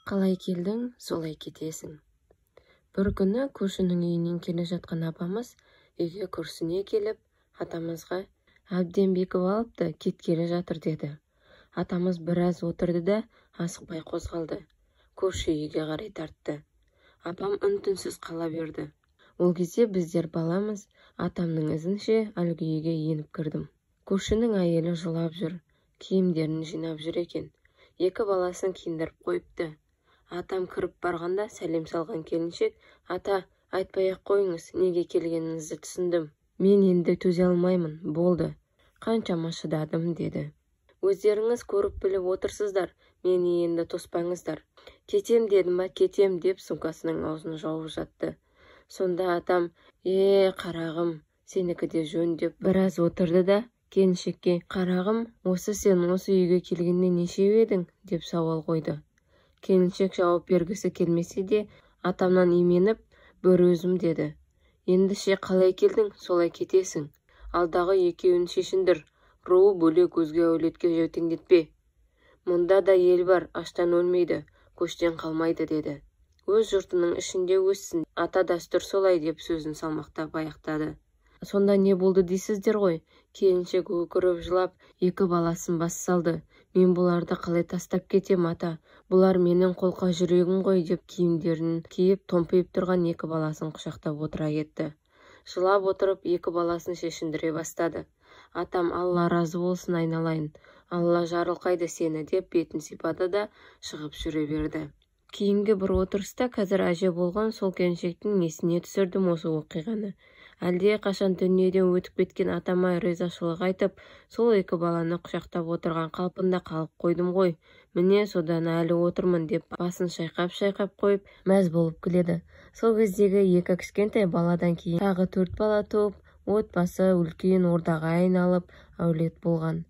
Қалай келдің, солай кетесің. Бір күні көршінің үйінен келе жатқан апамыз үйге күрсіне келіп, атамызға әбден бекіп алыпты, кеткелі жатыр деді. Атамыз біраз отырды да асықпай қозғалды. Көрші үйге қарай тартты. Апам үн-түнсіз қала берді. Ол кезде біздер баламыз, атамның ізінше әлгі үйге еніп кірдім. Көршінің әйелі жылап жүр, киімдерін жинап жүр екен. Екі баласын киіндіріп қойыпты. Атам кіріп барғанда сәлем салған келіншек, ата, айтпай-ақ қойыңыз, неге келгеніңізді түсіндім. Мен енді төзе алмаймын, болды. Қаншама шыдадым, деді. Өздеріңіз көріп біліп отырсыздар, мені енді тоспаңыздар. Кетем дедім ба, кетем деп сумкасының аузын жауып жатты. Сонда атам, қарағым, сенікі де жөн деп біраз отырды да, келіншекке, қарағым, осы сен осы үйге келгенде нешеу едің, деп сауал қойды. Келіншек жауап бергісі келмесе де, атамнан именіп, бір өзім деді. Ендіше қалай келдің, солай кетесің. Алдағы екеуін шешіндір, руы бөлек өзге әулетке жәутеңдетпе. Мұнда да ел бар, аштан өлмейді, көштен қалмайды, деді. Өз жұртының ішінде өссін, ата дәстүр солай деп сөзін салмақтап аяқтады. Сонда не болды дейсіздер ғой? Келіншек өкіріп жылап, екі баласын бас салды. Мен бұларды қалай тастап кетем, ата? Бұлар менің қолқа жүрегім ғой деп киімдерін киіп, томпиып тұрған екі баласын құшақтап отыра кетті. Жылап отырып, екі баласын шешіндіре бастады. Атам, Алла разы болсын айналайын. Алла жарылқайды сені деп бетін сипады да шығып жүре берді. Кейінгі бір отырыста қазір әже болған сол келіншектің несіне түсірдім осы оқиғаны. Әлде қашан дүниеден өтіп кеткен атама ризашылық айтып, сол екі баланы құшақтап отырған қалпында қалып қойдым ғой. Міне содан әлі отырмын деп басын шайқап қойып, мәз болып күледі. Сол кездегі екі кішкентай баладан кейін тағы 4 бала туып, отбасы үлкен ордаға айналып, әулет болған.